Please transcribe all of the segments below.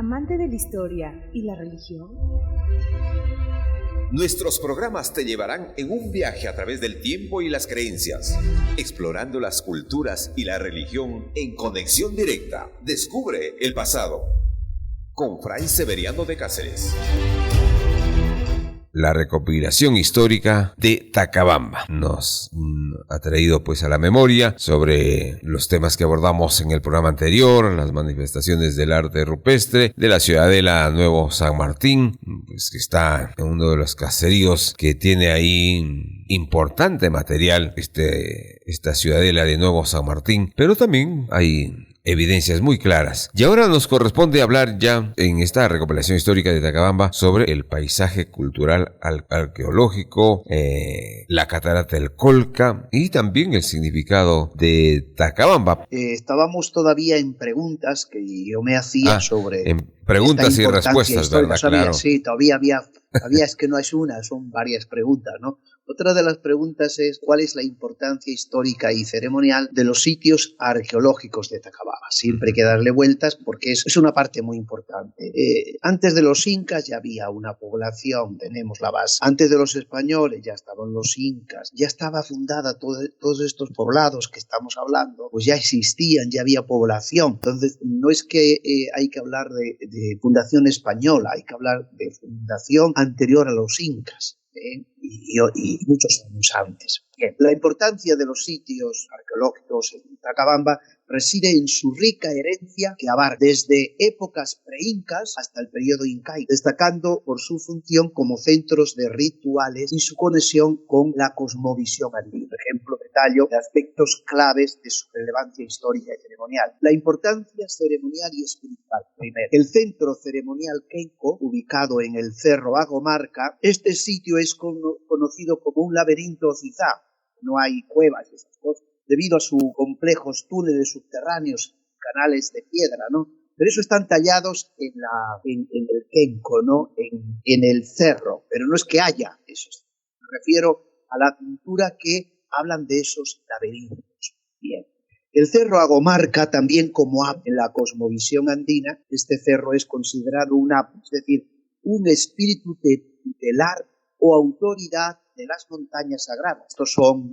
amante de la historia y la religión? Nuestros programas te llevarán en un viaje a través del tiempo y las creencias, explorando las culturas y la religión en conexión directa. Descubre el pasado con Fray Severiano de Cáceres. La recopilación histórica de Tacabamba nos ha traído pues a la memoria sobre los temas que abordamos en el programa anterior, las manifestaciones del arte rupestre de la ciudadela Nuevo San Martín, pues que está en uno de los caseríos que tiene ahí importante material, esta ciudadela de Nuevo San Martín, pero también hay evidencias muy claras. Y ahora nos corresponde hablar ya en esta recopilación histórica de Tacabamba sobre el paisaje cultural arqueológico, la catarata del Colca y también el significado de Tacabamba. Estábamos todavía en preguntas que yo me hacía sobre en preguntas y respuestas, ¿verdad? Claro. Sí, todavía había, es que no es una, son varias preguntas, ¿no? Otra de las preguntas es ¿cuál es la importancia histórica y ceremonial de los sitios arqueológicos de Tacabamba? Siempre hay que darle vueltas porque es una parte muy importante. Antes de los incas ya había una población, tenemos la base. Antes de los españoles ya estaban los incas, ya estaba fundada todos estos poblados que estamos hablando, pues ya existían, ya había población. Entonces no es que hay que hablar de fundación española, hay que hablar de fundación anterior a los incas. Y muchos años antes. Bien, la importancia de los sitios arqueológicos en Tacabamba reside en su rica herencia que abarca desde épocas pre-incas hasta el periodo incaico, destacando por su función como centros de rituales y su conexión con la cosmovisión andina. Por ejemplo, detallo de aspectos claves de su relevancia histórica y ceremonial. La importancia ceremonial y espiritual. Primero, el centro ceremonial Kenko, ubicado en el Cerro Agomarca, este sitio es conocido como un laberinto Cizá. No hay cuevas y esas cosas, debido a sus complejos túneles subterráneos, canales de piedra, ¿no? Pero eso están tallados en el Kenko, ¿no? En el cerro, pero no es que haya esos. Me refiero a la pintura que hablan de esos laberintos. Bien. El Cerro Agomarca, también como en la cosmovisión andina, este cerro es considerado es decir, un espíritu tutelar o autoridad de las montañas sagradas. Estos son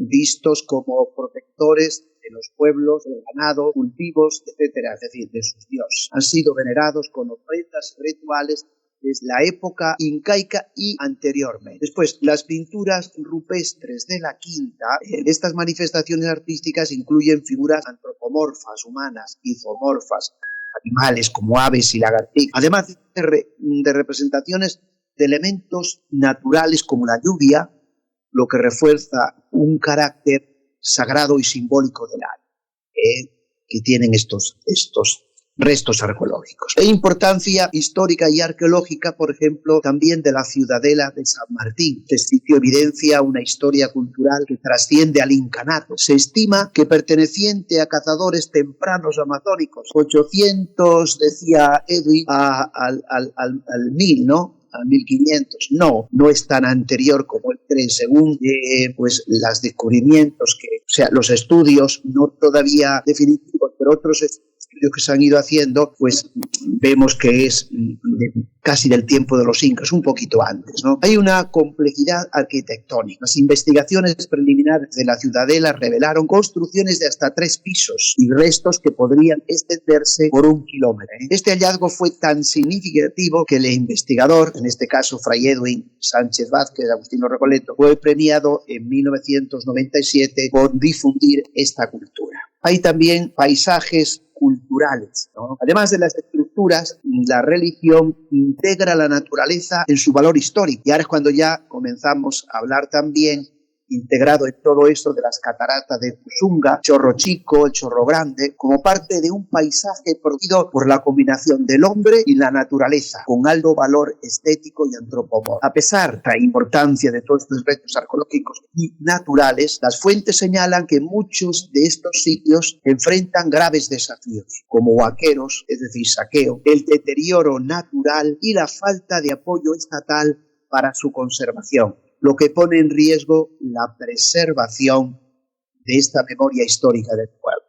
vistos como protectores de los pueblos, del ganado, cultivos, etcétera, es decir, de sus dioses. Han sido venerados con ofrendas rituales desde la época incaica y anteriormente. Después, las pinturas rupestres de la Quinta, estas manifestaciones artísticas incluyen figuras antropomorfas, humanas, isomorfas, animales como aves y lagartijas, además de representaciones de elementos naturales como la lluvia, lo que refuerza un carácter sagrado y simbólico del aire que tienen estos restos arqueológicos. E importancia histórica y arqueológica, por ejemplo, también de la ciudadela de San Martín. Este sitio evidencia una historia cultural que trasciende al incanato. Se estima que perteneciente a cazadores tempranos amazónicos, 800, decía Edwin, al 1000, ¿no? Al 1500. No es tan anterior como el tren, según pues los descubrimientos los estudios no todavía definitivos, pero otros estudios que se han ido haciendo, pues vemos que es casi del tiempo de los incas, un poquito antes, ¿no? Hay una complejidad arquitectónica. Las investigaciones preliminares de la ciudadela revelaron construcciones de hasta 3 pisos y restos que podrían extenderse por 1 kilómetro. Este hallazgo fue tan significativo que el investigador, en este caso Fray Edwin Sánchez Vázquez, Agustino Recoleto, fue premiado en 1997 por difundir esta cultura. Hay también paisajes culturales, ¿no? Además de las estructuras, la religión integra la naturaleza en su valor histórico. Y ahora es cuando ya comenzamos a hablar también, integrado en todo esto, de las cataratas de Tuzunga, Chorro Chico, el Chorro Grande, como parte de un paisaje producido por la combinación del hombre y la naturaleza, con alto valor estético y antropomórfico. A pesar de la importancia de todos estos restos arqueológicos y naturales, las fuentes señalan que muchos de estos sitios enfrentan graves desafíos, como huaqueros, es decir, saqueo, el deterioro natural y la falta de apoyo estatal para su conservación, lo que pone en riesgo la preservación de esta memoria histórica del pueblo.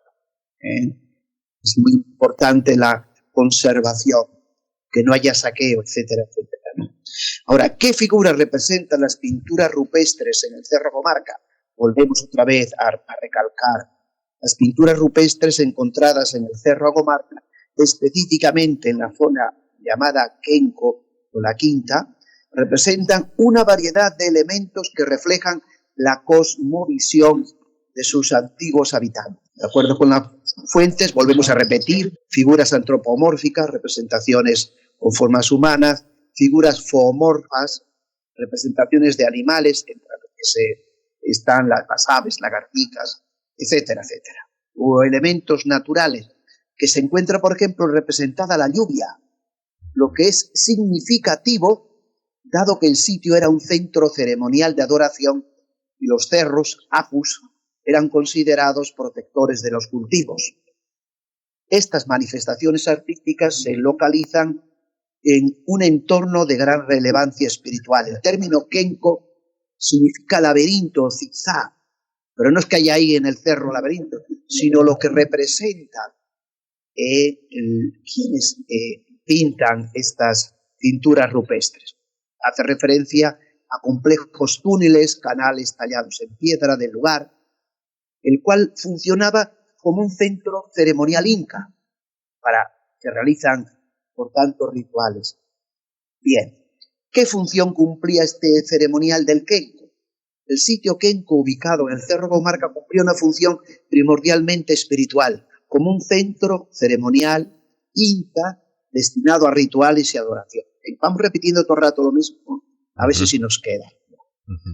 Es muy importante conservación, que no haya saqueo, etcétera, etcétera, ¿no? Ahora, ¿qué figuras representan las pinturas rupestres en el Cerro Comarca? Volvemos otra vez a recalcar. Las pinturas rupestres encontradas en el Cerro Comarca, específicamente en la zona llamada Quenco o la Quinta, representan una variedad de elementos que reflejan la cosmovisión de sus antiguos habitantes. De acuerdo con las fuentes, volvemos a repetir figuras antropomórficas, representaciones con formas humanas, figuras zoomorfas, representaciones de animales, entre las que están las aves, lagartijas, etcétera, etcétera. O elementos naturales, que se encuentra, por ejemplo, representada la lluvia, lo que es significativo, dado que el sitio era un centro ceremonial de adoración y los cerros, ajus, eran considerados protectores de los cultivos. Estas manifestaciones artísticas se localizan en un entorno de gran relevancia espiritual. El término Quenco significa laberinto o zigzag, pero no es que haya ahí en el cerro laberinto, sino lo que representa quienes pintan estas pinturas rupestres. Hace referencia a complejos túneles, canales tallados en piedra del lugar, el cual funcionaba como un centro ceremonial inca para que realizan, por tanto, rituales. Bien, ¿qué función cumplía este ceremonial del Quenco? El sitio Quenco, ubicado en el Cerro Comarca, cumplía una función primordialmente espiritual, como un centro ceremonial inca destinado a rituales y adoración. Vamos repitiendo todo el rato lo mismo, a ver si nos queda.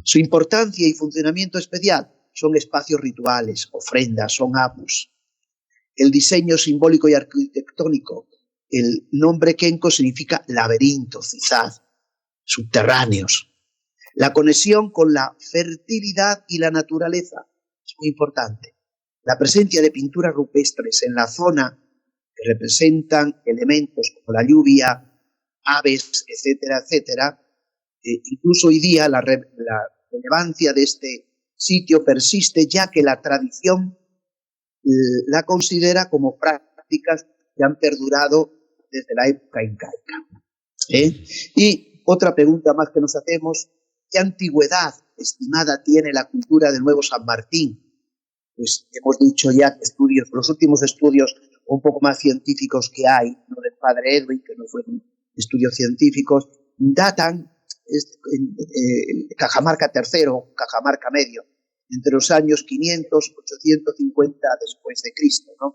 Su importancia y funcionamiento especial son espacios rituales, ofrendas, son apus. El diseño simbólico y arquitectónico, el nombre Quenco significa laberinto, zigzag, subterráneos. La conexión con la fertilidad y la naturaleza es muy importante. La presencia de pinturas rupestres en la zona que representan elementos como la lluvia, aves, etcétera, etcétera. Incluso hoy día la relevancia de este sitio persiste, ya que la tradición la considera como prácticas que han perdurado desde la época incaica. Y otra pregunta más que nos hacemos: ¿qué antigüedad estimada tiene la cultura del Nuevo San Martín? Pues hemos dicho ya que los últimos estudios un poco más científicos que hay, no del padre Edwin, que no fueron estudios científicos, datan Cajamarca III, Cajamarca medio, entre los años 500 y 850 después de Cristo, ¿no?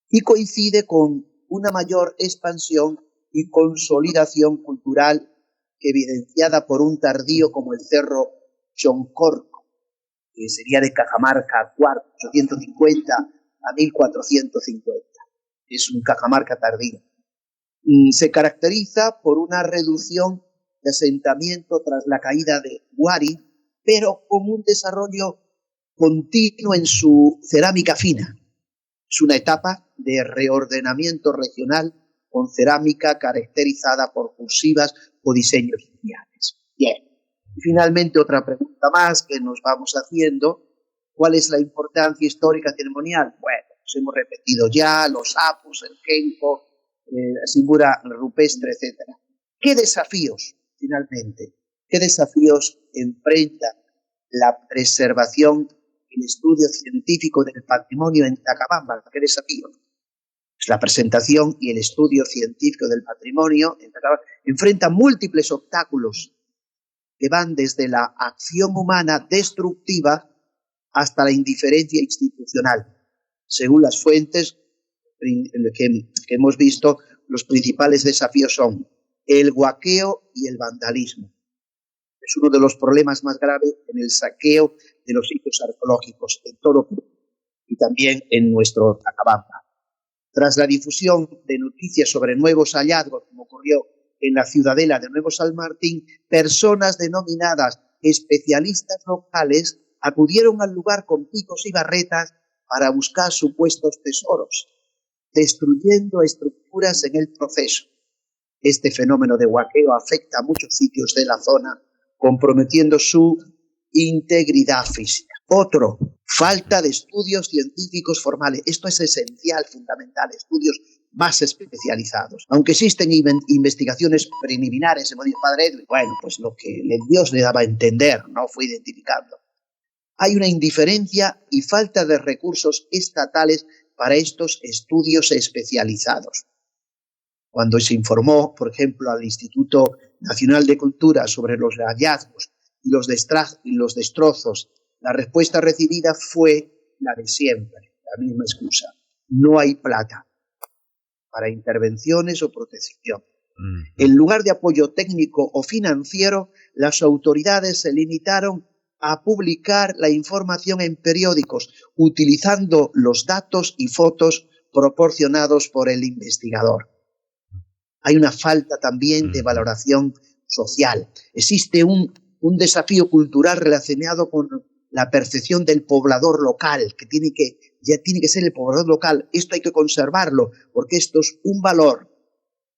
Y coincide con una mayor expansión y consolidación cultural evidenciada por un tardío como el Cerro Choncorco, que sería de Cajamarca IV, 850 a 1450. Es un Cajamarca tardío. Se caracteriza por una reducción de asentamiento tras la caída de Huari, pero con un desarrollo continuo en su cerámica fina. Es una etapa de reordenamiento regional con cerámica caracterizada por cursivas o diseños lineales. Bien, y finalmente otra pregunta más que nos vamos haciendo: ¿cuál es la importancia histórica ceremonial? Bueno, pues hemos repetido ya los apus, el Quenco, la figura rupestre, etc. ¿Qué desafíos, finalmente, qué desafíos enfrenta la preservación y el estudio científico del patrimonio en Tacabamba? ¿Qué desafíos? Pues la presentación y el estudio científico del patrimonio en Tacabamba enfrenta múltiples obstáculos que van desde la acción humana destructiva hasta la indiferencia institucional. Según las fuentes que hemos visto, los principales desafíos son el huaqueo y el vandalismo. Es uno de los problemas más graves en el saqueo de los sitios arqueológicos en todo Perú y también en nuestro Tacabamba. Tras la difusión de noticias sobre nuevos hallazgos, como ocurrió en la ciudadela de Nuevo San Martín, personas denominadas especialistas locales acudieron al lugar con picos y barretas para buscar supuestos tesoros, destruyendo estructuras en el proceso. Este fenómeno de huaqueo afecta a muchos sitios de la zona, comprometiendo su integridad física. Otro, falta de estudios científicos formales. Esto es esencial, fundamental, estudios más especializados. Aunque existen investigaciones preliminares, como dijo Padre Edwin, bueno, pues lo que Dios le daba a entender, no fue identificando. Hay una indiferencia y falta de recursos estatales para estos estudios especializados. Cuando se informó, por ejemplo, al Instituto Nacional de Cultura sobre los hallazgos y los destrozos, la respuesta recibida fue la de siempre, la misma excusa. No hay plata para intervenciones o protección. En lugar de apoyo técnico o financiero, las autoridades se limitaron a publicar la información en periódicos, utilizando los datos y fotos proporcionados por el investigador. Hay una falta también de valoración social. Existe un desafío cultural relacionado con la percepción del poblador local, que ya tiene que ser el poblador local. Esto hay que conservarlo, porque esto es un valor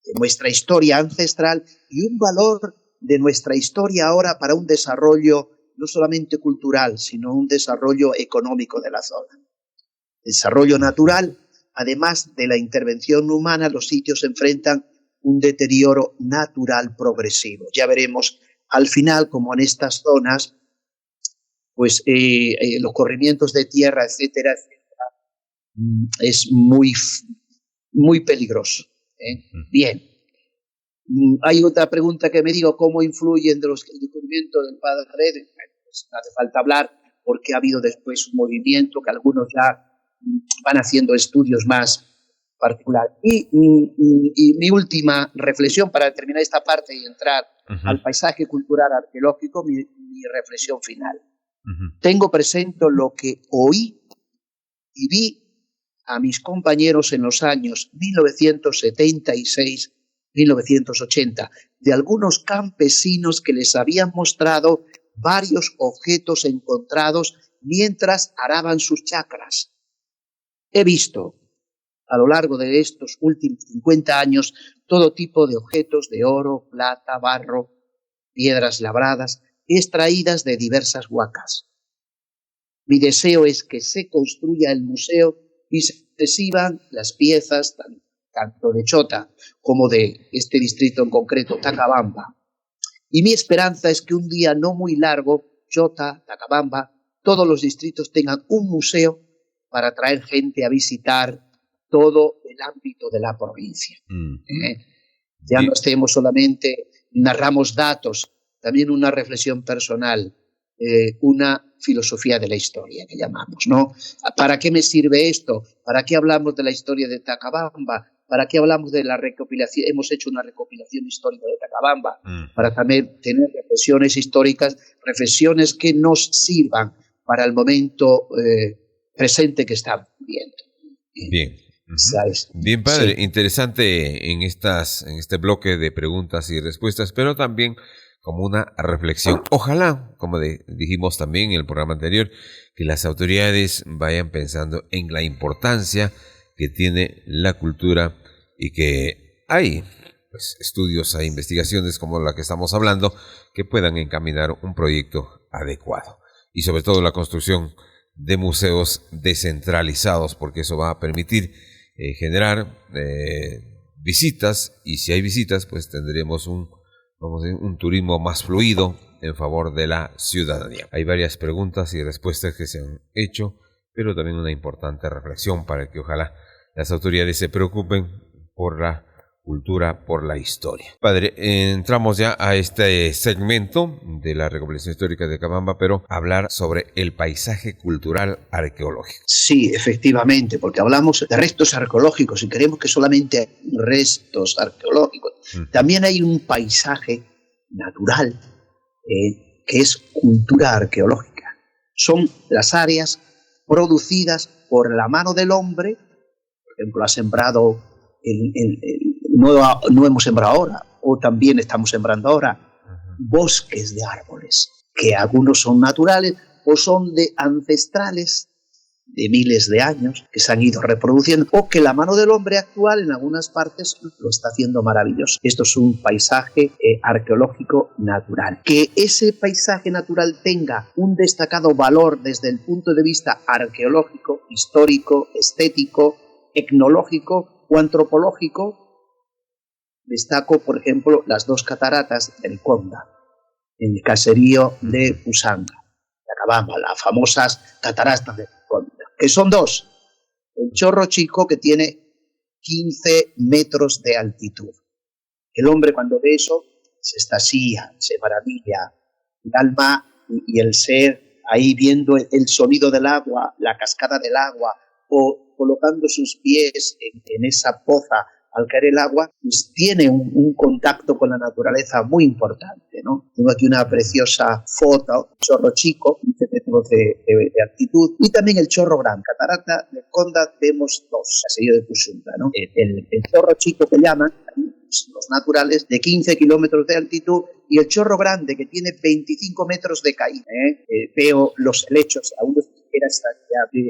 de nuestra historia ancestral y un valor de nuestra historia ahora para un desarrollo no solamente cultural, sino un desarrollo económico de la zona. Desarrollo natural, además de la intervención humana, los sitios enfrentan un deterioro natural progresivo. Ya veremos al final cómo en estas zonas, pues los corrimientos de tierra, etcétera, es muy, muy peligroso. Bien. Hay otra pregunta que me digo, ¿cómo influyen de los descubrimientos del padre Edwin? Pues no hace falta hablar, porque ha habido después un movimiento que algunos ya van haciendo estudios más particulares. Y mi última reflexión para terminar esta parte y entrar al paisaje cultural arqueológico, mi reflexión final. Tengo presente lo que oí y vi a mis compañeros en los años 1976-1980, de algunos campesinos que les habían mostrado varios objetos encontrados mientras araban sus chacras. He visto a lo largo de estos últimos 50 años todo tipo de objetos de oro, plata, barro, piedras labradas, extraídas de diversas huacas. Mi deseo es que se construya el museo y se exhiban las piezas tanto de Chota como de este distrito en concreto, Tacabamba. Y mi esperanza es que un día no muy largo, Chota, Tacabamba, todos los distritos tengan un museo para traer gente a visitar todo el ámbito de la provincia. Ya no estemos solamente, narramos datos, también una reflexión personal, una filosofía de la historia que llamamos, ¿no? ¿Para qué me sirve esto? ¿Para qué hablamos de la historia de Tacabamba? ¿Para qué hablamos de la recopilación? Hemos hecho una recopilación histórica de Tacabamba, para también tener reflexiones históricas, reflexiones que nos sirvan para el momento presente que estamos viviendo. Bien. Bien, padre, sí. Interesante en este bloque de preguntas y respuestas, pero también como una reflexión. Ojalá, como dijimos también en el programa anterior, que las autoridades vayan pensando en la importancia que tiene la cultura y que hay pues, estudios, hay investigaciones como la que estamos hablando que puedan encaminar un proyecto adecuado. Y sobre todo la construcción de museos descentralizados, porque eso va a permitir generar visitas, y si hay visitas pues tendremos un turismo más fluido en favor de la ciudadanía. Hay varias preguntas y respuestas que se han hecho, pero también una importante reflexión para que ojalá las autoridades se preocupen por la cultura, por la historia. Padre, entramos ya a este segmento de la recopilación histórica de Tacabamba, pero hablar sobre el paisaje cultural arqueológico. Sí, efectivamente, porque hablamos de restos arqueológicos y creemos que solamente hay restos arqueológicos. También hay un paisaje natural que es cultura arqueológica. Son las áreas producidas por la mano del hombre. Por ejemplo, ha sembrado no hemos sembrado ahora, o también estamos sembrando ahora, bosques de árboles, que algunos son naturales o son de ancestrales de miles de años, que se han ido reproduciendo, o que la mano del hombre actual en algunas partes lo está haciendo maravilloso. Esto es un paisaje arqueológico natural. Que ese paisaje natural tenga un destacado valor desde el punto de vista arqueológico, histórico, estético, etnológico, o antropológico, destaco, por ejemplo, las dos cataratas del Conda, en el caserío de Pusanga, Tacabamba, las famosas cataratas del Conda, que son dos. El Chorro Chico, que tiene 15 metros de altitud. El hombre, cuando ve eso, se extasía, se maravilla. El alma y el ser ahí viendo el sonido del agua, la cascada del agua, o colocando sus pies en esa poza al caer el agua, pues tiene un contacto con la naturaleza muy importante, ¿no? Tengo aquí una preciosa foto, Chorro Chico, 15 metros de altitud, y también el Chorro Grande. Catarata de Conda vemos dos, caserío de Pusunga, ¿no? El Chorro Chico que llaman, los naturales, de 15 kilómetros de altitud, y el Chorro Grande, que tiene 25 metros de caída. Veo los helechos, aún no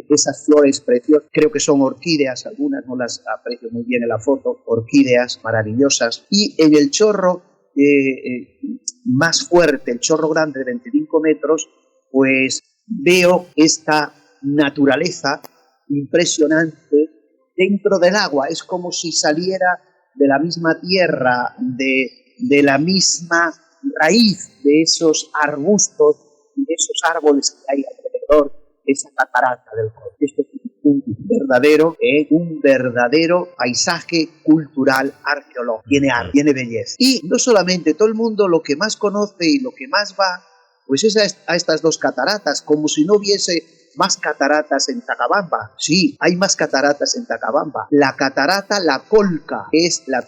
esas flores preciosas, creo que son orquídeas, algunas no las aprecio muy bien en la foto, orquídeas maravillosas. Y en el chorro más fuerte, el Chorro Grande de 25 metros, pues veo esta naturaleza impresionante dentro del agua. Es como si saliera de la misma tierra, de la misma raíz de esos arbustos y de esos árboles que hay alrededor de esa catarata del Conda. Esto es un verdadero paisaje cultural arqueológico. Tiene belleza. Y no solamente, todo el mundo lo que más conoce y lo que más va, pues es a estas dos cataratas, como si no hubiese más cataratas en Tacabamba. Sí, hay más cataratas en Tacabamba. La catarata La Colca es la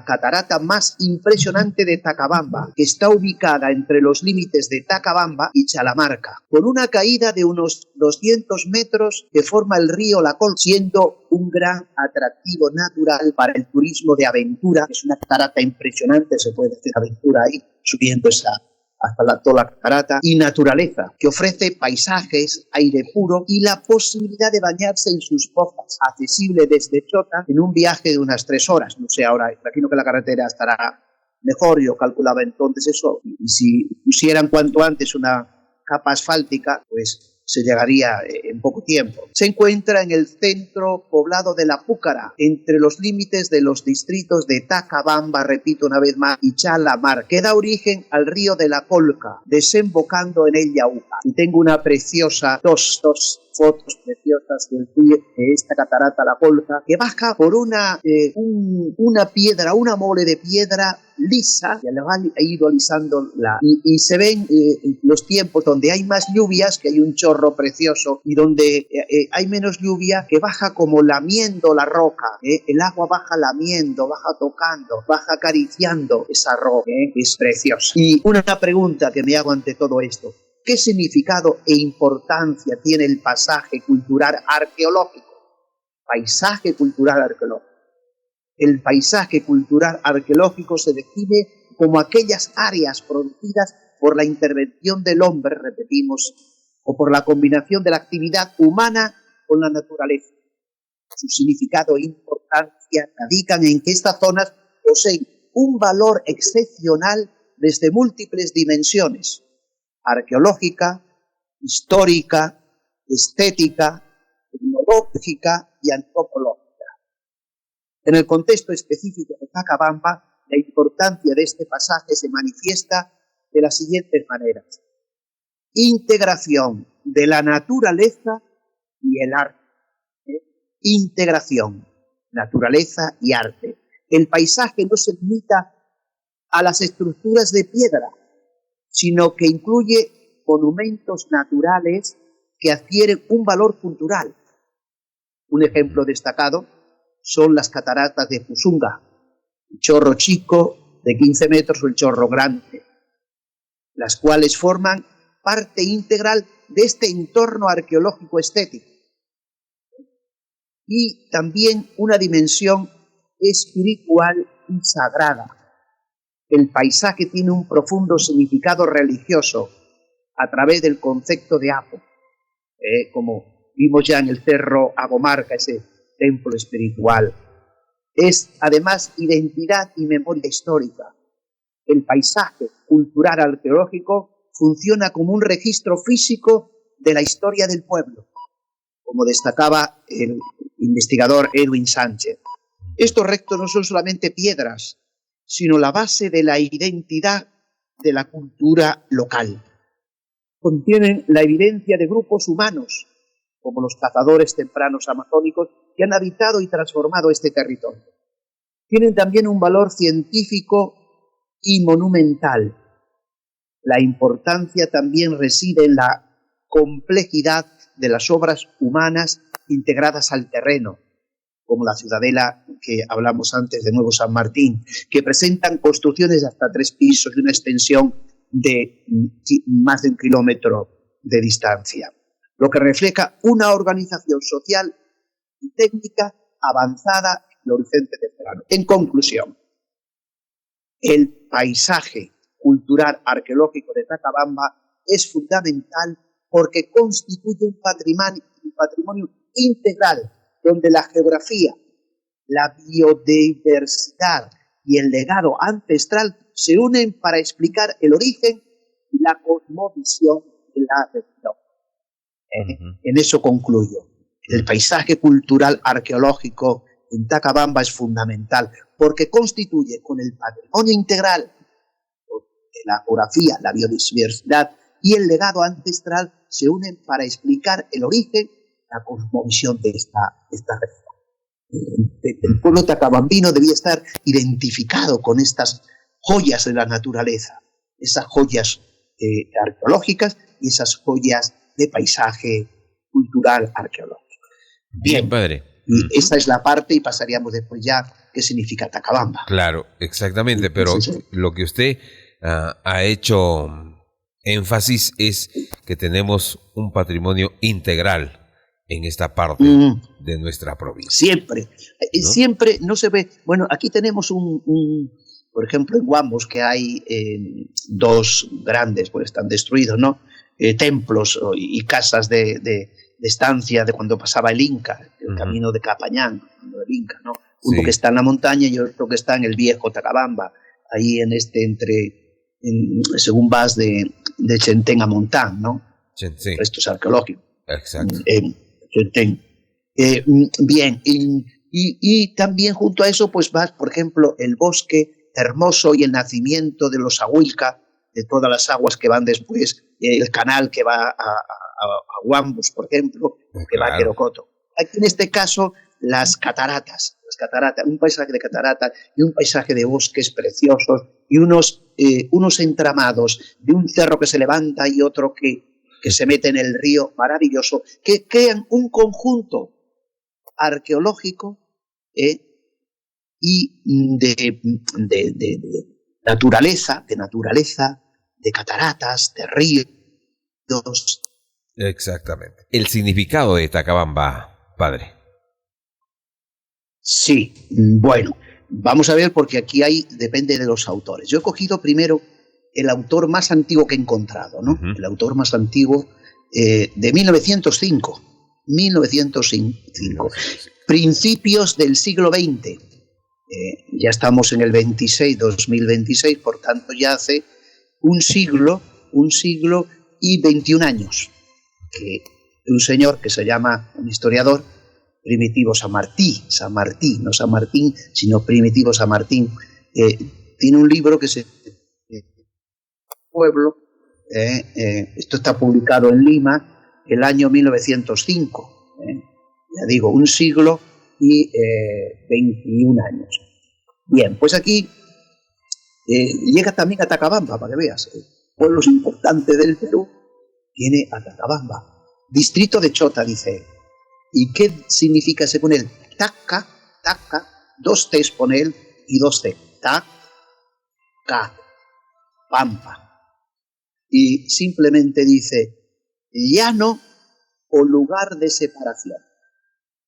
catarata más impresionante de Tacabamba, que está ubicada entre los límites de Tacabamba y Chalamarca, con una caída de unos 200 metros que forma el río La Colca, siendo un gran atractivo natural para el turismo de aventura. Es una catarata impresionante, se puede hacer aventura ahí, subiendo hasta toda la catarata, y naturaleza, que ofrece paisajes, aire puro y la posibilidad de bañarse en sus pozas, accesible desde Chota en un viaje de unas 3 horas. No sé, ahora imagino que la carretera estará mejor, yo calculaba entonces eso, y si pusieran cuanto antes una capa asfáltica, pues se llegaría en poco tiempo. Se encuentra en el centro poblado de La Púcara, entre los límites de los distritos de Tacabamba, repito una vez más, y Chalamar, que da origen al río de La Colca, desembocando en el Yauca. Y tengo una preciosa, dos fotos preciosas de esta catarata La Colca, que baja por una piedra, una mole de piedra lisa, y ha ido alisando y se ven los tiempos donde hay más lluvias, que hay un chorro precioso, y donde hay menos lluvia, que baja como lamiendo la roca, el agua baja lamiendo, baja tocando, baja acariciando esa roca, es preciosa. Y una pregunta que me hago ante todo esto: ¿qué significado e importancia tiene el pasaje cultural arqueológico? Paisaje cultural arqueológico. El paisaje cultural arqueológico se define como aquellas áreas producidas por la intervención del hombre, repetimos, o por la combinación de la actividad humana con la naturaleza. Su significado e importancia radican en que estas zonas poseen un valor excepcional desde múltiples dimensiones: arqueológica, histórica, estética, tecnológica y antropológica. En el contexto específico de Tacabamba, la importancia de este pasaje se manifiesta de las siguientes maneras: integración de la naturaleza y el arte. Integración, naturaleza y arte. El paisaje no se limita a las estructuras de piedra, sino que incluye monumentos naturales que adquieren un valor cultural. Un ejemplo destacado son las cataratas de Pusunga, el Chorro Chico de 15 metros o el Chorro Grande, las cuales forman parte integral de este entorno arqueológico estético. Y también una dimensión espiritual y sagrada. El paisaje tiene un profundo significado religioso a través del concepto de Apo, como vimos ya en el Cerro Agomarca, ese templo espiritual. Es además identidad y memoria histórica. El paisaje cultural arqueológico funciona como un registro físico de la historia del pueblo, como destacaba el investigador Edwin Sánchez. Estos restos no son solamente piedras, sino la base de la identidad de la cultura local. Contienen la evidencia de grupos humanos, como los cazadores tempranos amazónicos, que han habitado y transformado este territorio. Tienen también un valor científico y monumental. La importancia también reside en la complejidad de las obras humanas integradas al terreno, como la ciudadela que hablamos antes de Nuevo San Martín, que presentan construcciones de hasta 3 pisos y una extensión de más de 1 kilómetro de distancia, lo que refleja una organización social y técnica avanzada en el horizonte temprano. En conclusión, el paisaje cultural arqueológico de Tacabamba es fundamental porque constituye un patrimonio integral donde la geografía, la biodiversidad y el legado ancestral se unen para explicar el origen y la cosmovisión de la región. En eso concluyo. El paisaje cultural arqueológico en Tacabamba es fundamental porque constituye con el patrimonio integral de la geografía, la biodiversidad y el legado ancestral se unen para explicar el origen, la cosmovisión de esta región. El pueblo tacabambino debía estar identificado con estas joyas de la naturaleza, esas joyas arqueológicas y esas joyas de paisaje cultural arqueológico. Bien, padre. Y esa es la parte y pasaríamos después ya qué significa Tacabamba. Claro, exactamente, pero lo que usted ha hecho énfasis es que tenemos un patrimonio integral en esta parte de nuestra provincia. Siempre, ¿no? Siempre no se ve. Bueno, aquí tenemos por ejemplo, en Guamos, que hay 2 grandes, pues están destruidos, ¿no? Templos y casas de estancia de cuando pasaba el Inca, el camino de Capañán, del Inca, ¿no? Uno que está en la montaña y otro que está en el viejo Tacabamba, ahí según vas de Chentén a Montán, ¿no? Chentén. Restos arqueológicos. Exacto. Chentén. Bien, y también junto a eso, pues vas, por ejemplo, el bosque hermoso y el nacimiento de los Ahuilca, de todas las aguas que van después, el canal que va a Huambos, por ejemplo, que va a Querocoto. Aquí en este caso, las cataratas, un paisaje de cataratas y un paisaje de bosques preciosos y unos entramados de un cerro que se levanta y otro que se mete en el río, maravilloso, que crean un conjunto arqueológico y de naturaleza, de cataratas, de ríos. Exactamente. El significado de Tacabamba, padre. Sí, bueno, vamos a ver porque aquí depende de los autores. Yo he cogido primero el autor más antiguo que he encontrado, ¿no? El autor más antiguo de 1905. Principios del siglo XX. Ya estamos en el 2026, por tanto ya hace un siglo y 21 años que un señor que se llama, un historiador, Primitivo Samartí, no San Martín, sino Primitivo Samartín, tiene un libro que se Pueblo, esto está publicado en Lima, el año 1905, ya digo, un siglo y 21 años. Bien, pues aquí llega también a Tacabamba, para que veas, pueblos importantes del Perú, tiene a Tacabamba, distrito de Chota, dice él. ¿Y qué significa según él? Taca, 2 T's pone él y 2 T. Taca, Pampa. Y simplemente dice llano o lugar de separación.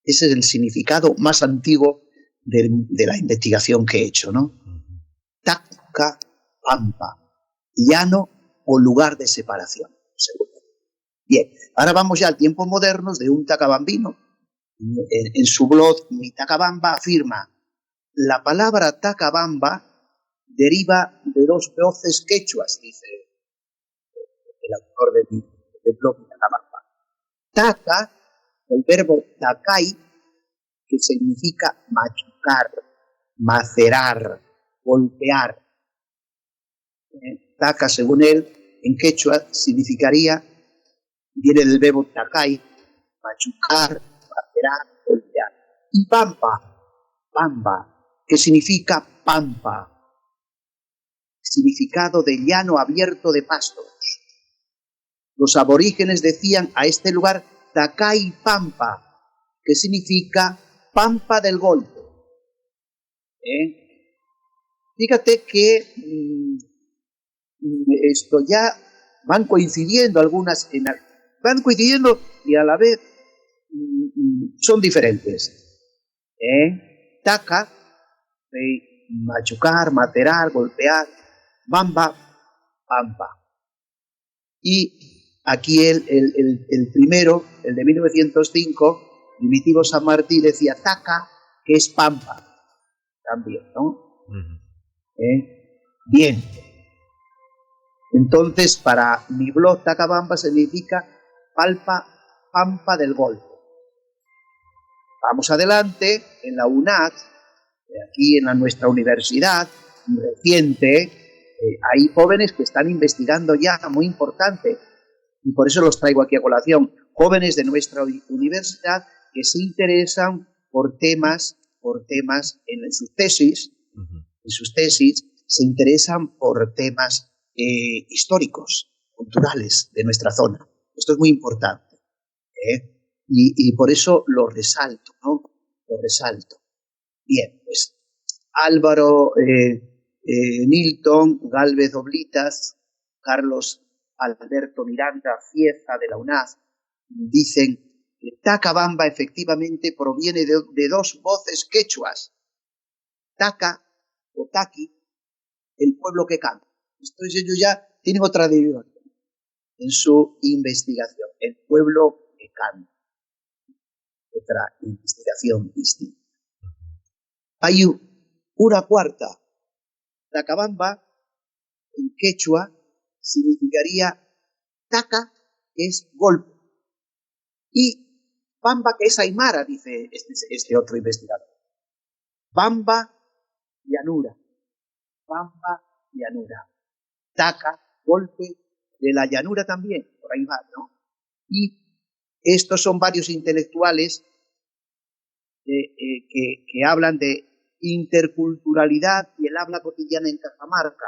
Ese es el significado más antiguo de la investigación que he hecho, ¿no? Taca, Pampa. Llano o lugar de separación. Seguro. Bien, ahora vamos ya al tiempo modernos de un tacabambino. En su blog, Mi Tacabamba, afirma: la palabra Tacabamba deriva de 2 voces quechuas, dice el autor del blog Mi Tacabamba. Taca, el verbo tacay, que significa machucar, macerar, golpear. Taca, según él, en quechua significaría, viene del verbo tacay, machucar, macerar, golpear. Y pampa, que significa pampa, significado de llano abierto de pastos. Los aborígenes decían a este lugar Tacay Pampa, que significa pampa del golpe. Fíjate que esto ya van coincidiendo van coincidiendo y a la vez son diferentes. Taca, machucar, macerar, golpear, bamba, pampa. Y aquí el primero, el de 1905, Primitivo San Martín, decía taca, que es pampa, también, ¿no? Bien. Entonces, para mi blog, Tacabamba significa pampa del golpe. Vamos adelante, en la UNAD, aquí en nuestra universidad, reciente, hay jóvenes que están investigando ya, muy importante, y por eso los traigo aquí a colación, jóvenes de nuestra universidad que se interesan por temas en sus tesis, se interesan por temas históricos, culturales de nuestra zona. Esto es muy importante, y por eso lo resalto, ¿no? Lo resalto. Bien, pues Álvaro Nilton, Gálvez Oblitas, Carlos Alberto Miranda Cieza de la UNAD dicen que Tacabamba efectivamente proviene de dos voces quechuas, Taca o Taqui, el pueblo que canta. Entonces ellos ya tienen otra derivación en su investigación, el pueblo que canta, otra investigación distinta. Hay una cuarta. Tacabamba, en quechua, significaría taca, que es golpe, y bamba, que es aymara, dice este otro investigador. Bamba, llanura. Bamba, llanura. Taca, golpe, de la llanura también, por ahí va, ¿no? Y estos son varios intelectuales que hablan de interculturalidad y el habla cotidiana en Cajamarca.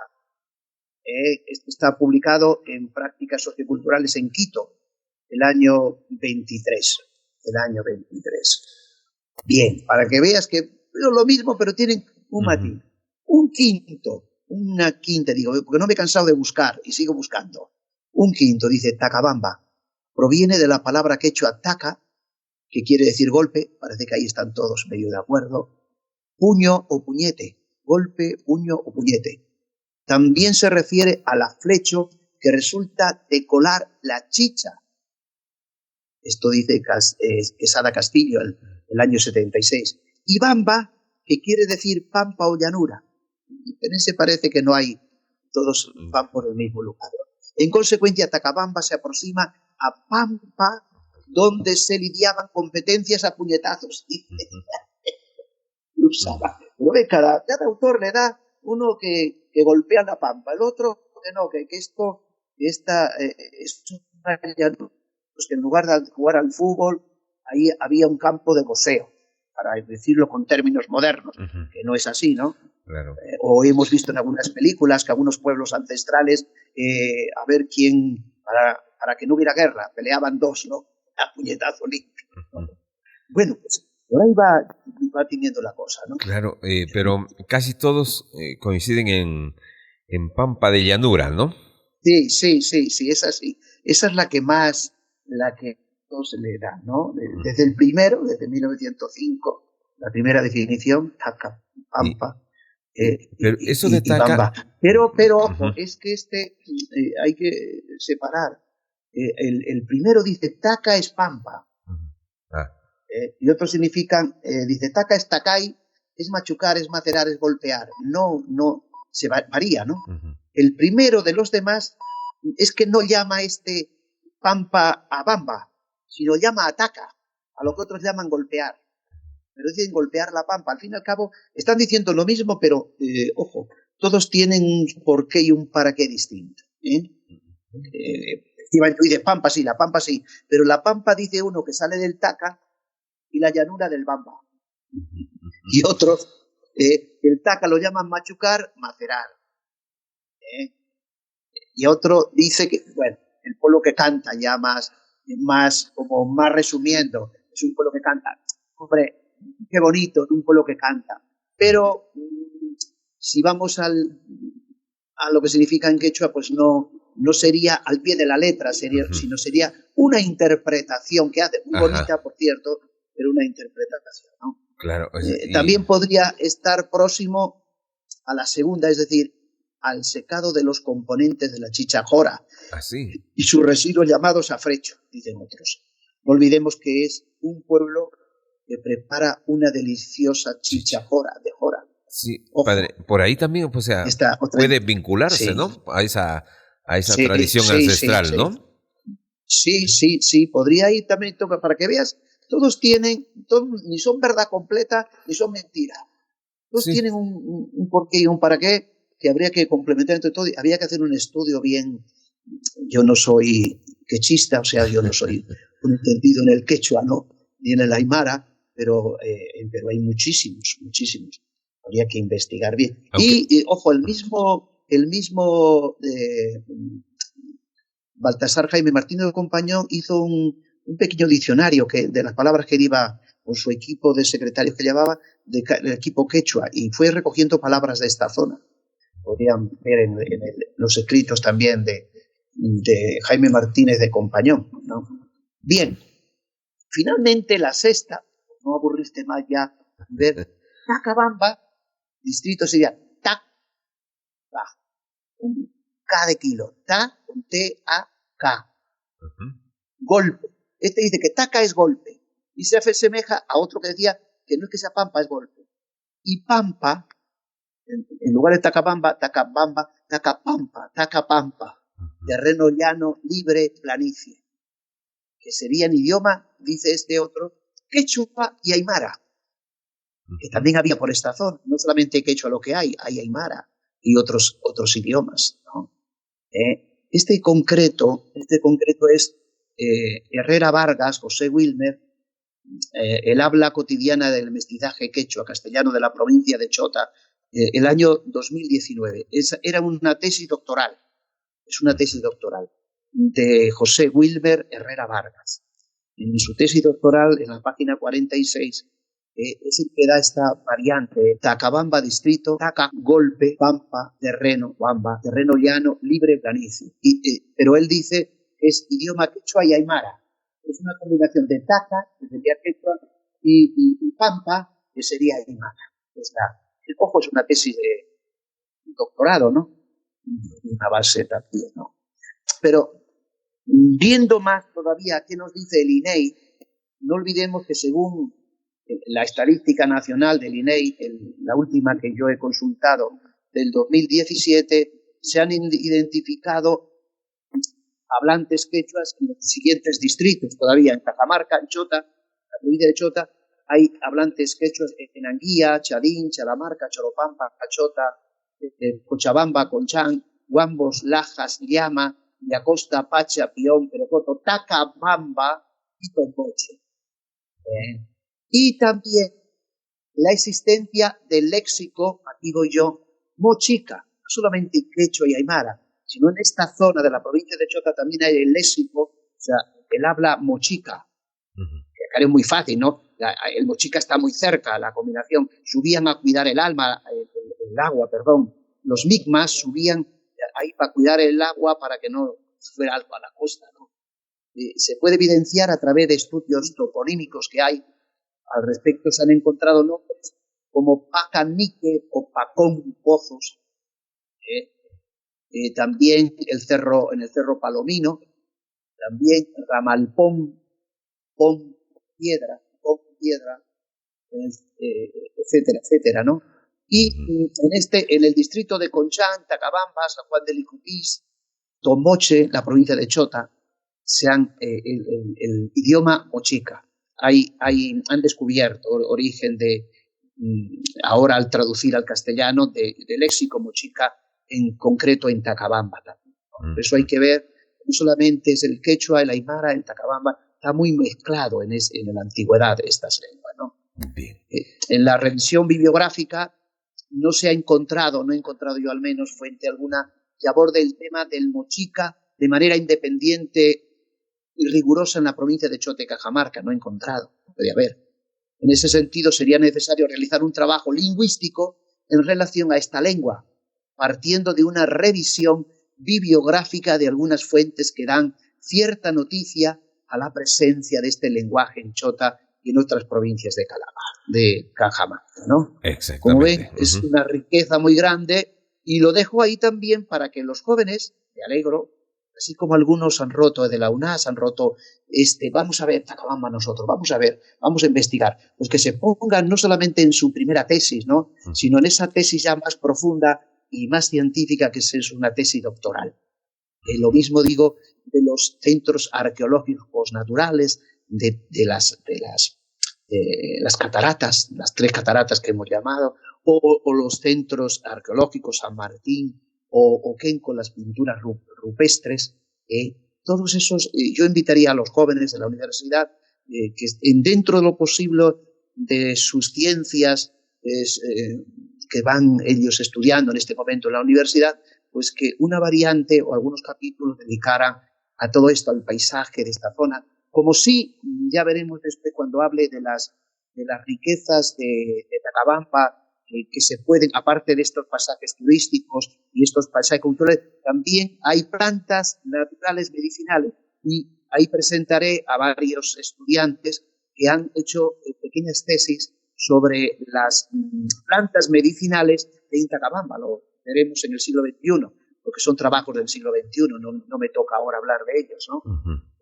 Esto está publicado en Prácticas Socioculturales en Quito, el año 23. Bien, para que veas que es lo mismo, pero tienen un matiz. Una quinta, digo, porque no me he cansado de buscar y sigo buscando. Un quinto, dice Tacabamba, proviene de la palabra quechua taca, que quiere decir golpe, parece que ahí están todos medio de acuerdo, puño o puñete, golpe, puño o puñete. También se refiere al aflecho que resulta de colar la chicha. Esto dice Quesada Castillo, el año 76. Y bamba, que quiere decir pampa o llanura. En ese parece que no hay, todos van por el mismo lugar. En consecuencia, Tacabamba se aproxima a pampa, donde se lidiaban competencias a puñetazos. Pero ve, cada autor le da uno que golpea la pampa, el otro que no, que esta es una llanura, pues que en lugar de jugar al fútbol, ahí había un campo de boxeo, para decirlo con términos modernos, que no es así, ¿no? Claro. O hemos visto en algunas películas que algunos pueblos ancestrales, a ver quién, para que no hubiera guerra, peleaban dos, ¿no? A puñetazo limpio. Bueno, pues por ahí va teniendo la cosa, ¿no? Claro, pero casi todos coinciden en pampa de llanura, ¿no? Sí, es así. Esa es la que más se le da, ¿no? Desde el primero, desde 1905, la primera definición, taca, pampa. Pero eso de taca... Bamba. Pero ojo, es que hay que separar. El primero dice taca es pampa. Y otros significan, dice taca es tacay, es machucar, es macerar, es golpear. No, se varía, ¿no? El primero de los demás es que no llama pampa a bamba, sino llama a taca, a lo que otros llaman golpear. pero dicen golpear la pampa. Al fin y al cabo, están diciendo lo mismo, pero, ojo, todos tienen un porqué y un para qué distinto. Tú dices pampa sí, la pampa sí, pero la pampa dice uno que sale del Taca y la llanura del Bamba. Y otros, el Taca lo llaman machucar, macerar. Y otro dice que, bueno, el pueblo que canta ya más resumiendo, es un pueblo que canta. Hombre, qué bonito, un pueblo que canta. Pero si vamos a lo que significa en quechua, pues no sería al pie de la letra, sino sería una interpretación que hace, muy bonita, por cierto, pero una interpretación, ¿no? Claro. También podría estar próximo a la segunda, es decir, al secado de los componentes de la chicha jora y sus residuos llamados afrecho, dicen otros. No olvidemos que es un pueblo que prepara una deliciosa chicha jora, de jora. Sí, ojo, padre, por ahí también, o sea, puede vincularse, ¿no? A esa tradición ancestral, ¿no? Sí, podría ir también, para que veas, todos ni son verdad completa, ni son mentira. Todos tienen un porqué y un para qué, que habría que complementar entre todo. Habría que hacer un estudio bien. Yo no soy quechista, o sea, yo no soy un entendido en el quechua, ¿no? Ni en el aymara, pero hay muchísimos. Habría que investigar bien. Okay. Y ojo, el mismo Baltasar Jaime Martínez de Compañón hizo un pequeño diccionario de las palabras que iba con su equipo de secretarios que llevaba, del equipo quechua, y fue recogiendo palabras de esta zona. Podrían ver en los escritos también de Jaime Martínez de Compañón, ¿no? Bien, finalmente la sexta, no aburriste más ya, ver Tacabamba, distrito sería Tac, un K de kilo, T-A-K, golpe. Este dice que Taca es golpe, y se asemeja a otro que decía que no es que sea Pampa, es golpe. Y Pampa, en lugar de Tacapampa, terreno llano, libre, planicie, que sería en idioma, dice este otro, quechua y aymara, que también había por esta zona, no solamente quechua lo que hay aymara y otros idiomas, ¿no? Este concreto es Herrera Vargas, José Wilmer, el habla cotidiana del mestizaje quechua castellano de la provincia de Chota, el año 2019. Era una tesis doctoral, es una tesis doctoral de José Wilmer Herrera Vargas. En su tesis doctoral, en la página 46, es el que da esta variante: Tacabamba distrito, Taca, golpe, pampa, terreno, bamba, terreno llano, libre, planicie. Pero él dice que es idioma quechua y aymara. Es una combinación de Taca, que sería quechua, y pampa, que sería aymara. Ojo, es una tesis de doctorado, ¿no? Una base también, ¿no? Pero viendo más todavía qué nos dice el INEI, no olvidemos que según la estadística nacional del INEI, la última que yo he consultado, del 2017, se han identificado hablantes quechuas en los siguientes distritos. Todavía en Cajamarca, en Chota, la provincia de Chota, hay hablantes quechuas en Anguía, Chadín, Chalamarca, Choropampa, Cachota, Cochabamba, Conchán, Guambos, Lajas, Llama, Yacosta, Pacha, Pión, Perocoto, Tacabamba y Tomboche. Y también la existencia del léxico, aquí voy yo, mochica, no solamente quechua y aymara, sino en esta zona de la provincia de Chota también hay el léxico, o sea, el habla mochica, que es muy fácil, ¿no? El mochica está muy cerca, la combinación. Subían a cuidar el agua, los micmas subían ahí para cuidar el agua para que no fuera algo a la costa, ¿no? Se puede evidenciar a través de estudios toponímicos que hay. Al respecto se han encontrado nombres como Pacanique o Pacón Pozos, también en el Cerro Palomino, también Ramalpón, Pon Piedra, etcétera, ¿no? Y en el distrito de Conchán, Tacabamba, San Juan de Licupís, Tomboche, la provincia de Chota, sean el idioma mochica. han descubierto el origen de, ahora al traducir al castellano, del léxico mochica, en concreto en Tacabamba también, ¿no? Por eso hay que ver, no solamente es el quechua, el aymara, el Tacabamba, está muy mezclado en la antigüedad de estas lenguas, ¿no? Bien. En la revisión bibliográfica no se ha encontrado, no he encontrado yo al menos fuente alguna que aborde el tema del mochica de manera independiente y rigurosa en la provincia de Chota y Cajamarca, no he encontrado, no puede haber. En ese sentido sería necesario realizar un trabajo lingüístico en relación a esta lengua, partiendo de una revisión bibliográfica de algunas fuentes que dan cierta noticia a la presencia de este lenguaje en Chota y en otras provincias de Cajamarca, ¿no? Exactamente. Como ven, es una riqueza muy grande y lo dejo ahí también para que los jóvenes, me alegro, así como algunos han roto de la UNAS, han roto, vamos a ver Tacabamba nosotros, vamos a investigar, pues que se pongan no solamente en su primera tesis, ¿no? Sino en esa tesis ya más profunda y más científica, que es una tesis doctoral. Lo mismo digo de los centros arqueológicos naturales, de las cataratas, las 3 cataratas que hemos llamado, o los centros arqueológicos San Martín o Quén con las pinturas rupestres. Todos esos, yo invitaría a los jóvenes de la universidad que dentro de lo posible de sus ciencias que van ellos estudiando en este momento en la universidad, pues que una variante o algunos capítulos dedicaran a todo esto, al paisaje de esta zona, como si, ya veremos después cuando hable de las riquezas de Tacabamba, que se pueden, aparte de estos pasajes turísticos y estos pasajes culturales, también hay plantas naturales medicinales, y ahí presentaré a varios estudiantes que han hecho pequeñas tesis sobre las plantas medicinales de Tacabamba. Lo veremos en el siglo XXI, porque son trabajos del siglo XXI, no me toca ahora hablar de ellos, ¿no?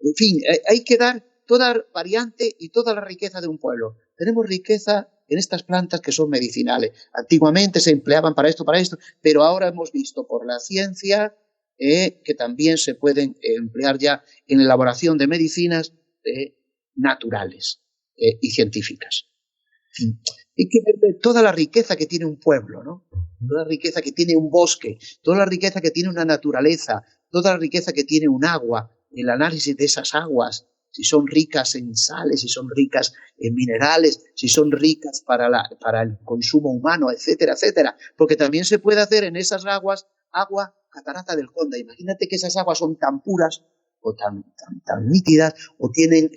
En fin, hay que dar toda variante y toda la riqueza de un pueblo. Tenemos riqueza en estas plantas que son medicinales. Antiguamente se empleaban para esto, pero ahora hemos visto por la ciencia que también se pueden emplear ya en la elaboración de medicinas naturales y científicas. Hay que ver toda la riqueza que tiene un pueblo, ¿no? Toda la riqueza que tiene un bosque, toda la riqueza que tiene una naturaleza, toda la riqueza que tiene un agua, el análisis de esas aguas, si son ricas en sales, si son ricas en minerales, si son ricas para el consumo humano, etcétera, etcétera. Porque también se puede hacer en esas aguas, agua catarata del Conda. Imagínate que esas aguas son tan puras o tan nítidas, o tienen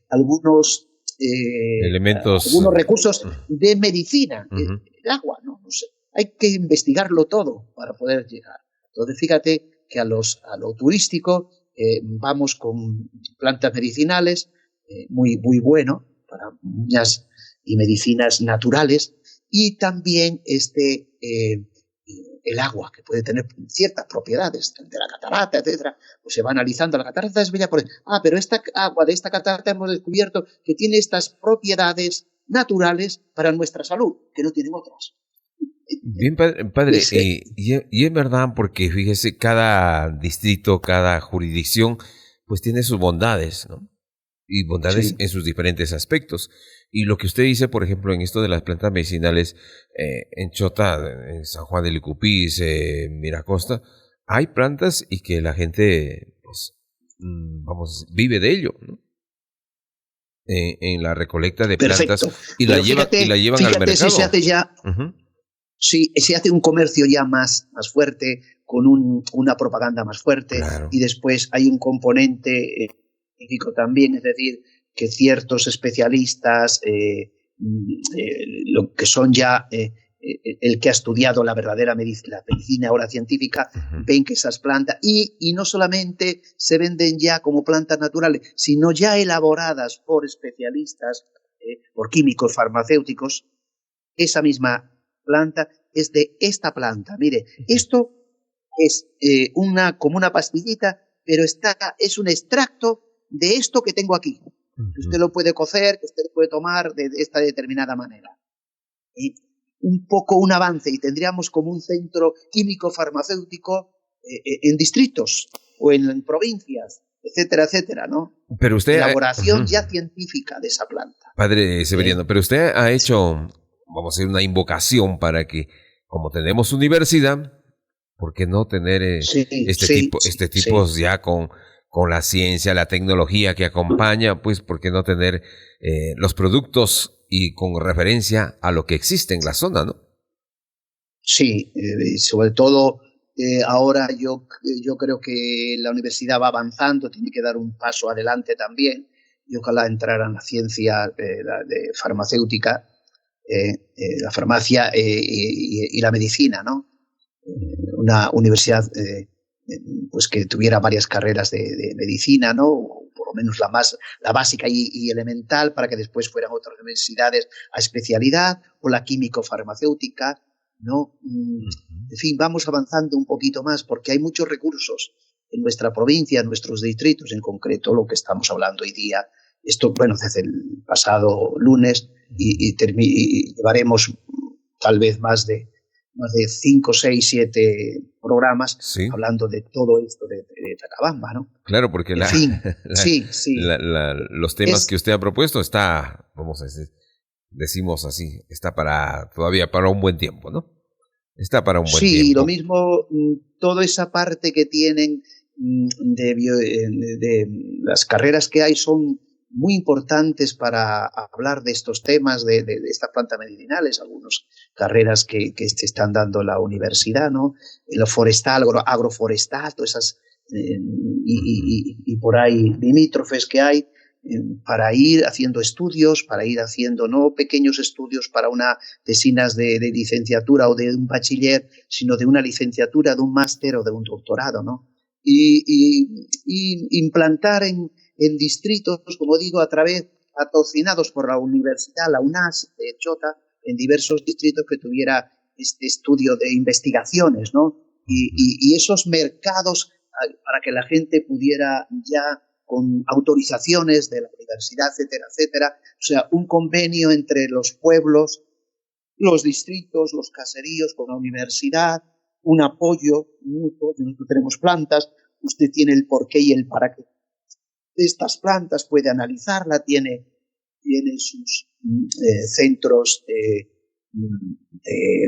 algunos elementos, algunos recursos de medicina, el agua, no sé. Hay que investigarlo todo para poder llegar. Entonces, fíjate que a lo turístico vamos con plantas medicinales, muy bueno, para uñas y medicinas naturales, y también el agua, que puede tener ciertas propiedades de la catarata, etcétera, pues se va analizando. La catarata es bella pero esta agua de esta catarata hemos descubierto que tiene estas propiedades naturales para nuestra salud, que no tienen otras. Bien, padre, y es verdad, porque fíjese, cada distrito, cada jurisdicción, pues tiene sus bondades, ¿no? Y bondades en sus diferentes aspectos. Y lo que usted dice, por ejemplo, en esto de las plantas medicinales, en Chota, en San Juan de Licupís, Miracosta, hay plantas y que la gente, pues, vive de ello, ¿no? En la recolecta de plantas y la llevan al mercado. Si se hace ya, si se hace un comercio ya más fuerte, con una propaganda más fuerte, claro. Y después hay un componente también, es decir, que ciertos especialistas, lo que son ya el que ha estudiado la verdadera medicina ahora científica, ven que esas plantas, y no solamente se venden ya como plantas naturales, sino ya elaboradas por especialistas, por químicos farmacéuticos. Esa misma planta es de esta planta. Mire, esto es como una pastillita, pero es un extracto de esto que tengo aquí. Que usted lo puede cocer, que usted lo puede tomar de esta determinada manera. Un poco un avance, y tendríamos como un centro químico farmacéutico en distritos o en provincias etcétera, etcétera, ¿no? Pero usted... Elaboración ya científica de esa planta. Padre Severiano, pero usted ha hecho, vamos a decir, una invocación para que, como tenemos universidad, ¿por qué no tener este tipo ya con la ciencia, la tecnología que acompaña? Pues, ¿por qué no tener los productos y con referencia a lo que existe en la zona, ¿no? Sí, sobre todo ahora yo creo que la universidad va avanzando, tiene que dar un paso adelante también, y ojalá entrara en la ciencia de farmacéutica, la farmacia y la medicina, ¿no? Una universidad pues que tuviera varias carreras de medicina, ¿no? O por lo menos la básica y elemental, para que después fueran otras universidades a especialidad, o la químico-farmacéutica, ¿no? En fin, vamos avanzando un poquito más porque hay muchos recursos en nuestra provincia, en nuestros distritos, en concreto lo que estamos hablando hoy día. Esto, bueno, desde el pasado lunes y llevaremos tal vez más de 5, 6, 7 programas hablando de todo esto de Tacabamba, ¿no? Claro, porque los temas que usted ha propuesto está, vamos a decir, decimos así, está todavía para un buen tiempo, ¿no? Está para un buen tiempo. Sí, lo mismo, toda esa parte que tienen de las carreras que hay son muy importantes para hablar de estos temas, de estas plantas medicinales, algunas carreras que se están dando en la universidad, ¿no? Lo forestal, agroforestal, todas esas, y por ahí limítrofes que hay, para ir haciendo estudios, para ir haciendo no pequeños estudios para una tesinas de licenciatura o de un bachiller, sino de una licenciatura, de un máster o de un doctorado, ¿no? Y implantar en distritos, como digo, patrocinados por la universidad, la UNAS de Chota, en diversos distritos que tuviera este estudio de investigaciones, ¿no? Y esos mercados para que la gente pudiera ya con autorizaciones de la universidad, etcétera, etcétera. O sea, un convenio entre los pueblos, los distritos, los caseríos con la universidad, un apoyo mutuo. Nosotros tenemos plantas, usted tiene el porqué y el para qué de estas plantas, puede analizarla, tiene sus centros de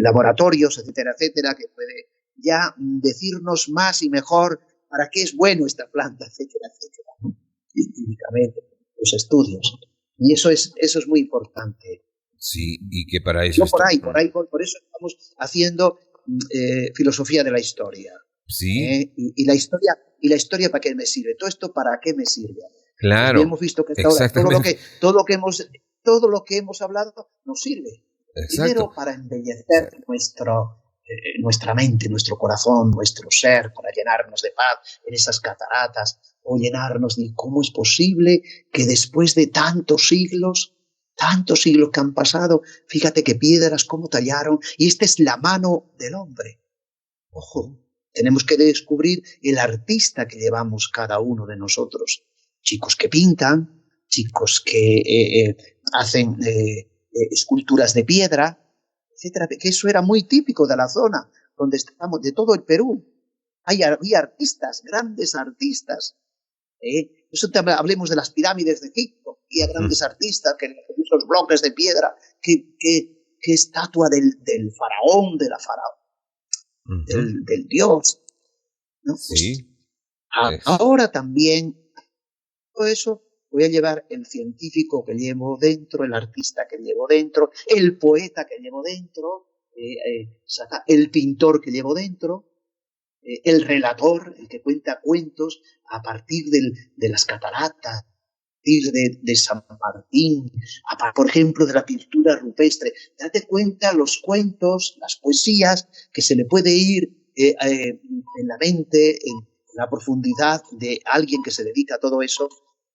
laboratorios, etcétera, etcétera, que puede ya decirnos más y mejor para qué es bueno esta planta, etcétera, etcétera, ¿no? Científicamente, los estudios. Y eso es muy importante. Sí, y que para eso... Por eso estamos haciendo filosofía de la historia. Sí. Y la historia ¿para qué me sirve? Todo esto ¿para qué me sirve? Claro. Y hemos visto que hasta ahora todo lo que hemos hablado nos sirve. Exacto. Primero para embellecer nuestra mente, nuestro corazón, nuestro ser, para llenarnos de paz en esas cataratas, o llenarnos de cómo es posible que después de tantos siglos que han pasado, fíjate qué piedras, cómo tallaron, y esta es la mano del hombre. Ojo, tenemos que descubrir el artista que llevamos cada uno de nosotros. Chicos que pintan, chicos que hacen esculturas de piedra, etcétera, que eso era muy típico de la zona donde estamos, de todo el Perú. Había artistas, grandes artistas. Eso hablemos de las pirámides de Egipto. Había grandes artistas que esos bloques de piedra, que estatua del faraón, de la faraón, del dios, ¿no? Sí. Ahora también todo eso voy a llevar el científico que llevo dentro, el artista que llevo dentro, el poeta que llevo dentro, el pintor que llevo dentro, el relator, el que cuenta cuentos a partir de las cataratas, a partir de San Martín, por ejemplo, de la pintura rupestre. Date cuenta los cuentos, las poesías, que se le puede ir en la mente, en la profundidad de alguien que se dedica a todo eso,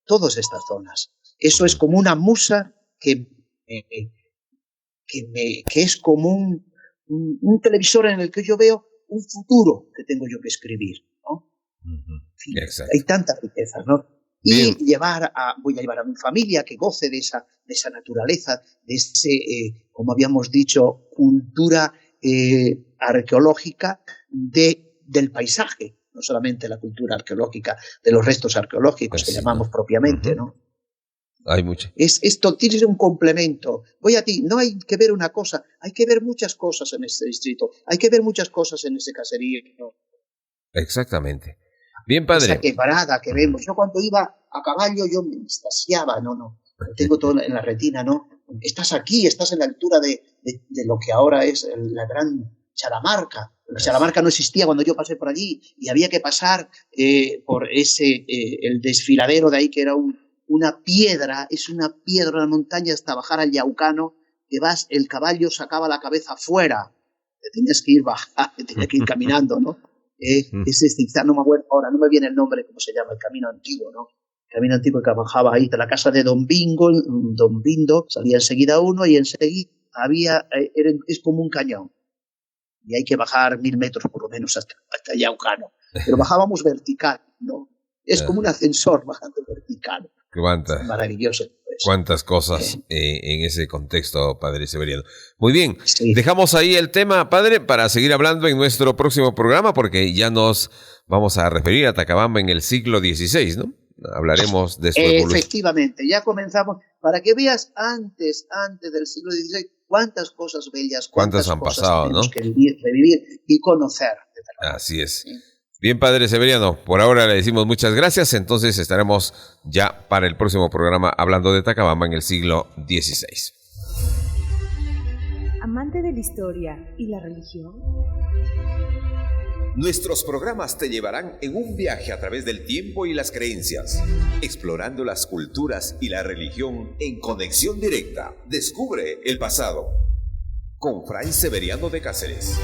todas estas zonas. Eso es como una musa que es como un televisor en el que yo veo un futuro que tengo yo que escribir, ¿no? Sí, hay tantas riquezas, ¿no? Y voy a llevar a mi familia que goce de esa naturaleza, de ese, como habíamos dicho, cultura arqueológica del paisaje. no solamente la cultura arqueológica de los restos arqueológicos que llamamos propiamente, ¿no? Hay mucho. Esto tiene un complemento. Voy a ti, no hay que ver una cosa, hay que ver muchas cosas en este distrito, hay que ver muchas cosas en ese caserío, ¿no? Exactamente. Bien, padre. Esa quebrada que vemos. Yo cuando iba a caballo yo me extasiaba, no. Tengo todo en la retina, ¿no? Estás aquí, estás en la altura de lo que ahora es la gran Charamarca. La Charamarca no existía cuando yo pasé por allí y había que pasar por el desfiladero de ahí que era una piedra, es una piedra en la montaña hasta bajar al Yaucano, que el caballo sacaba la cabeza afuera, tenías que ir tenías que ir caminando, ¿no? Quizá no me acuerdo ahora, no me viene el nombre, ¿cómo se llama? El camino antiguo, ¿no? El camino antiguo que bajaba ahí de la casa de Don Bindo, salía enseguida uno y enseguida es como un cañón. Y hay que bajar 1000 metros por lo menos hasta Yaucano. Pero bajábamos vertical, ¿no? Es como un ascensor bajando vertical. Maravilloso. Cuántas cosas en ese contexto, padre Severiano. Muy bien, dejamos ahí el tema, padre, para seguir hablando en nuestro próximo programa, porque ya nos vamos a referir a Tacabamba en el siglo XVI, ¿no? Hablaremos de su evolución. Efectivamente, ya comenzamos. Para que veas antes del siglo XVI, cuántas cosas bellas, cuántas han pasado, ¿no? Que revivir y conocer. Así es. ¿Sí? Bien, padre Severiano, por ahora le decimos muchas gracias, entonces estaremos ya para el próximo programa hablando de Tacabamba en el siglo XVI. Amante de la historia y la religión. Nuestros programas te llevarán en un viaje a través del tiempo y las creencias, explorando las culturas y la religión en conexión directa. Descubre el pasado con Fray Severiano de Cáceres.